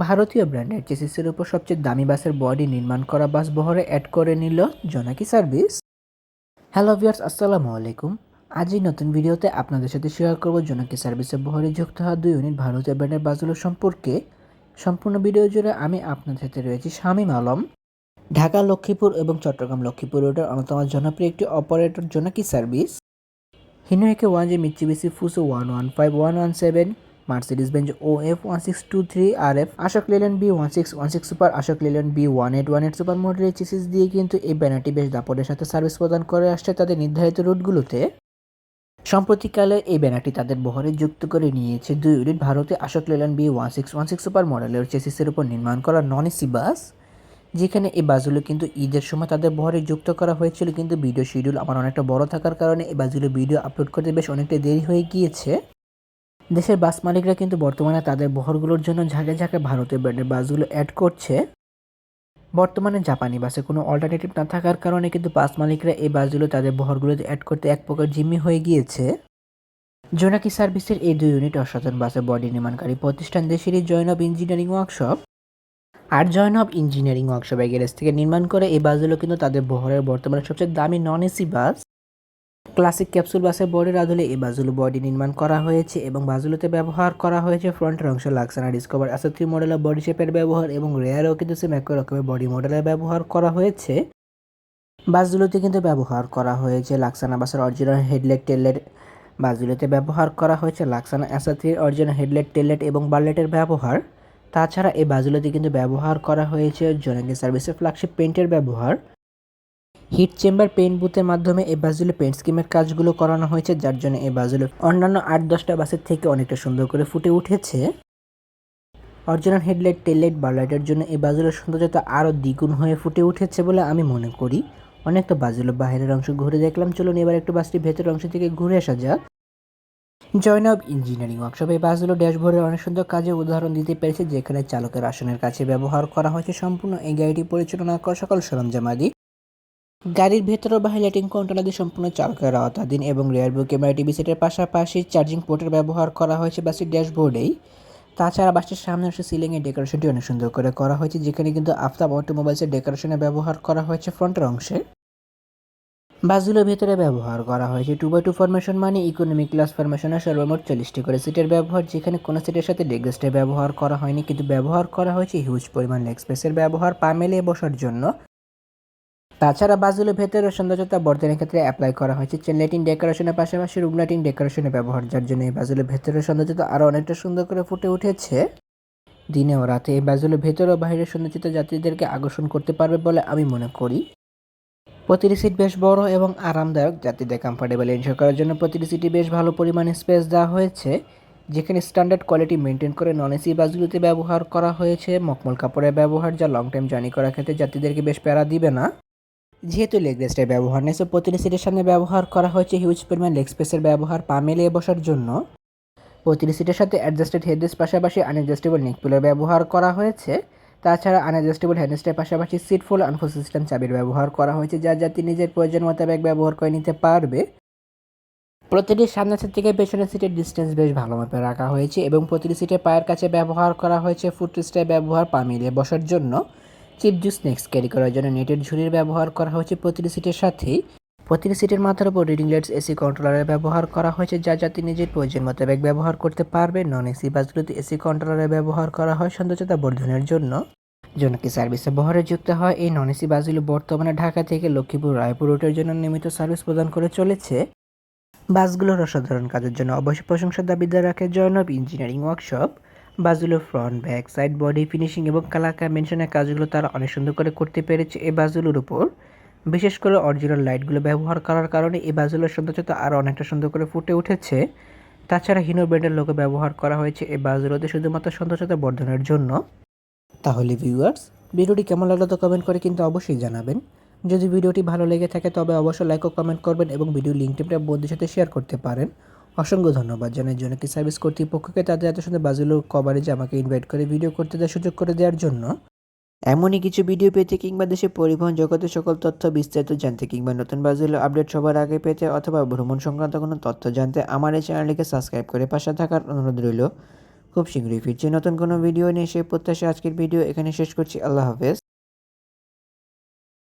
ভারতীয় ব্র্যান্ডের চেসিসের উপর সবচেয়ে দামি বাসের বডি নির্মাণ করা বাস বহরে অ্যাড করে নিল জোনাকি সার্ভিস। হ্যালো ভিউয়ার্স, আসসালামু আলাইকুম। আজ এই নতুন ভিডিওতে আপনাদের সাথে শেয়ার করব জোনাকি সার্ভিসের বহরে যুক্ত হওয়া 2 ইউনিট ভারতীয় ব্র্যান্ডের বাসগুলো সম্পর্কে। সম্পূর্ণ ভিডিও জুড়ে আমি আপনাদের সাথে রয়েছি শামীম আলম। ঢাকা লক্ষ্মীপুর এবং চট্টগ্রাম লক্ষ্মীপুর রোডের অন্যতম জনপ্রিয় একটি অপারেটর জোনাকি সার্ভিস। হিনোয়েকে 1J, Mitsubishi Fuso 115, 117, Mercedes Benz OF 1623 RF, Ashok Leyland B1616 super, Ashok Leyland B1818 super মডেলের চেসিস দিয়ে কিন্তু এই ব্যানারটি বেশ দাপটের সাথে সার্ভিস প্রদান করে আসছে তাদের নির্ধারিত রুটগুলোতে। সম্প্রতিকালে এই ব্যানারটি তাদের বহরে যুক্ত করে নিয়েছে 2 ইউনিট ভারতে আশোক লেল্যান্ড B1616 সুপার মডেলের চেসিসের উপর নির্মাণ করা নন এসি বাস, যেখানে এই বাসগুলো কিন্তু ঈদের সময় তাদের বহরে যুক্ত করা হয়েছিল, কিন্তু ভিডিও শিডিউল আমার অনেকটা বড় থাকার কারণে এই বাসগুলো ভিডিও আপলোড করতে বেশ অনেকটা দেরি হয়ে গিয়েছে। দেশের বাস মালিকরা কিন্তু বর্তমানে তাদের বহরগুলোর জন্য ঝাঁকে ঝাঁকে ভারতীয় ব্র্যান্ডের বাসগুলো অ্যাড করছে। বর্তমানে জাপানি বাসে কোনো অল্টারনেটিভ না থাকার কারণে কিন্তু বাস মালিকরা এই বাসগুলো তাদের বহরগুলোতে অ্যাড করতে এক প্রকার জিম্মি হয়ে গিয়েছে। জোনাকি সার্ভিসের এই 2 ইউনিট অসাধারণ বাসের বডি নির্মাণকারী প্রতিষ্ঠান দেশেরই জয়নব ইঞ্জিনিয়ারিং ওয়ার্কশপ। আর জয়নব ইঞ্জিনিয়ারিং ওয়ার্কশপের গ্যারেজ থেকে নির্মাণ করে এই বাসগুলো কিন্তু তাদের বহরের বর্তমানে সবচেয়ে দামি non AC bus. Classic capsule বাসের বডির আদলে এই বাসগুলো বডি নির্মাণ করা হয়েছে এবং বাসগুলোতে ব্যবহার করা হয়েছে ফ্রন্টের অংশে লাক্সানা ডিসকভার S3 মডেলের বডি শেপের ব্যবহার এবং রেয়ারেও কিন্তু সেম একই রকমের বডি মডেলের ব্যবহার করা হয়েছে। বাসগুলোতে কিন্তু ব্যবহার করা হয়েছে লাক্সানা বাসের অরিজিনাল হেডলাইট টেললাইট। বাসগুলোতে ব্যবহার করা হয়েছে Laksana S3 original headlight tail light এবং বারলাইটের ব্যবহার। তাছাড়া এই বাসগুলোতে কিন্তু ব্যবহার করা হয়েছে জোনাকি সার্ভিসের ফ্ল্যাগশিপ পেইন্টের ব্যবহার। হিট চেম্বার পেইন্ট বুথের মাধ্যমে এই বাসগুলো পেইন্ট স্কিমের কাজগুলো করানো হয়েছে, যার জন্য এই বাসগুলো অন্যান্য 8-10টা বাসের থেকে অনেকটা সুন্দর করে ফুটে উঠেছে। অরিজিনাল হেডলাইট টেললাইট বারলাইটের জন্য এই বাসগুলোর সৌন্দর্যতা আরও দ্বিগুণ হয়ে ফুটে উঠেছে বলে আমি মনে করি। অনেক তো বাসগুলো বাইরের অংশ ঘুরে দেখলাম, চলুন এবার একটু বাসটি ভেতরের অংশ থেকে ঘুরে আসা যাক। জয়নব ইঞ্জিনিয়ারিং ওয়ার্কশপে এই বাসগুলো ড্যাশবোর্ডের অনেক সুন্দর কাজে উদাহরণ দিতে পেরেছে, যেখানে চালকের আসনের কাছে ব্যবহার করা হয়েছে সম্পূর্ণ এই গাড়িটি পরিচালনা করা সকল সরঞ্জামাদি। গাড়ির ভেতর ও বাইরে লাইটিং কন্ট্রোল আদি সম্পূর্ণ চালকের আওতাধীন এবং রিয়ার ভিউ ক্যামেরা টিভি সেটের পাশাপাশি চার্জিং পোর্টের ব্যবহার করা হয়েছে বাসটির ড্যাশবোর্ডেই। তাছাড়া বাসটির সামনে অংশে সিলিংয়ের ডেকোরেশনটি অনেক সুন্দর করে করা হয়েছে, যেখানে কিন্তু আফতাব অটোমোবাইলসের ডেকোরেশনে ব্যবহার করা হয়েছে ফ্রন্টের অংশে। বাসগুলোর ভেতরে ব্যবহার করা হয়েছে 2x2 ফরমেশন, মানে ইকোনমি ক্লাস ফরমেশনের সর্বমোট 40টি করে সিটের ব্যবহার, যেখানে কোনো সিটের সাথে লেগরেস্টের ব্যবহার করা হয়নি, কিন্তু ব্যবহার করা হয়েছে হিউজ পরিমাণ লেগ স্পেসের ব্যবহার পা মেলিয়ে বসার জন্য। তাছাড়া বাসগুলোর ভেতরের সৌন্দর্যতা বর্ধনের ক্ষেত্রে অ্যাপ্লাই করা হয়েছে চেন লাইটিং ডেকোরেশনের পাশাপাশি রুম লাইটিং ডেকোরেশনের ব্যবহার, যার জন্য এই বাসগুলোর ভেতরের সৌন্দর্যতা আরও অনেকটা সুন্দর করে ফুটে উঠেছে। দিনে ও রাতে এই বাসগুলোর ভেতর ও বাইরের সৌন্দর্যতা যাত্রীদেরকে আকর্ষণ করতে পারবে বলে আমি মনে করি। প্রতিটি সিট বেশ বড় এবং আরামদায়ক, যাত্রীদের কমফোর্টেবল এনশিওর করার জন্য প্রতিটি সিটে বেশ ভালো পরিমাণে স্পেস দেওয়া হয়েছে, যেখানে স্ট্যান্ডার্ড কোয়ালিটি মেনটেন করে নন এসি বাসগুলোতে ব্যবহার করা হয়েছে মখমল কাপড়ের ব্যবহার, যা লং টাইম জার্নি করার ক্ষেত্রে যাত্রীদেরকে বেশ প্যারা দিবে না। যেহেতু লেগ রেস্টের ব্যবহার নেই, সো প্রতিটি সিটের সামনে ব্যবহার করা হয়েছে হিউজ পরিমাণ লেগ স্পেসের ব্যবহার পা মেলিয়ে বসার জন্য। প্রতিটি সিটের সাথে অ্যাডজাস্টেড হেডরেস্ট পাশাপাশি আনএডজাস্টেবল নেক পিলোর ব্যবহার করা হয়েছে। তাছাড়া আনএডজাস্টেবল হেডরেস্টের পাশাপাশি সিট ফুল আনফোল সিস্টেম চাবির ব্যবহার করা হয়েছে, যা যাত্রী নিজের প্রয়োজন মোতাবেক ব্যবহার করে নিতে পারবে। প্রতিটি সামনের সিট থেকে পেছনের সিটের ডিস্টেন্স বেশ ভালো মাপে রাখা হয়েছে এবং প্রতিটি সিটের পায়ের কাছে ব্যবহার করা হয়েছে ফুটরেস্টের ব্যবহার পা মিলিয়ে বসার জন্য। চিপ জুস স্ন্যাক্স ক্যারি করার জন্য নেটের ঝুড়ির ব্যবহার করা হয়েছে প্রতিটি সিটের সাথেই। প্রতিটি সিটের মাথার উপর রিডিং লাইটস এসি কন্ট্রোলারের ব্যবহার করা হয়েছে, যা যাত্রী নিজের প্রয়োজন মোতাবেক ব্যবহার করতে পারবে। নন এসি বাসগুলোতে এসি কন্ট্রোলারের ব্যবহার করা হয় সৌন্দর্যতা বর্ধনের জন্য। জোনাকি সার্ভিসে বহরে যুক্ত হয় এই নন এসি বাসগুলো বর্তমানে ঢাকা থেকে লক্ষ্মীপুর রায়পুর রুটের জন্য নিয়মিত সার্ভিস প্রদান করে চলেছে। বাসগুলোর অসাধারণ কাজের জন্য অবশ্যই প্রশংসার দাবিদার রাখে জয়নব ইঞ্জিনিয়ারিং ওয়ার্কশপ। বাসগুলোর front, back, side, body finishing এবং কালার কম্বিনেশনের কাজগুলো তারা অনেক সুন্দর করে করতে পেরেছে এই বাসগুলোর উপর। বিশেষ করে অরিজিনাল লাইটগুলো ব্যবহার করার কারণে এই বাসগুলোর সৌন্দর্যতা আরও অনেকটা সুন্দর করে ফুটে উঠেছে। তাছাড়া হিনো ব্র্যান্ডের লোগো ব্যবহার করা হয়েছে এই বাসগুলোতে শুধুমাত্র সৌন্দর্যতা বর্ধনের জন্য। তাহলে ভিউয়ার্স, ভিডিওটি কেমন লাগলো তো কমেন্ট করে কিন্তু অবশ্যই জানাবেন। যদি ভিডিওটি ভালো লেগে থাকে তবে অবশ্যই লাইক ও কমেন্ট করবেন এবং ভিডিও লিঙ্কটা বন্ধুদের সাথে শেয়ার করতে পারেন। অসংখ্য ধন্যবাদ জানাই জোনাকি সার্ভিস কর্তৃপক্ষকে তাদের এত সুন্দর বাসগুলোর কভারেজে আমাকে ইনভাইট করে ভিডিও করতে দেওয়ার সুযোগ করে দেওয়ার জন্য। এমনই কিছু ভিডিও পেতে কিংবা দেশের পরিবহন জগতের সকল তথ্য বিস্তারিত জানতে কিংবা নতুন বাসগুলো আপডেট সবার আগে পেতে অথবা ভ্রমণ সংক্রান্ত কোনো তথ্য জানতে আমার এই চ্যানেলটিকে সাবস্ক্রাইব করে পাশে থাকার অনুরোধ রইল। খুব শীঘ্রই ফিরছি নতুন কোনো ভিডিও নিয়ে, সেই প্রত্যাশা আজকের ভিডিও এখানে শেষ করছি। আল্লাহ হাফেজ।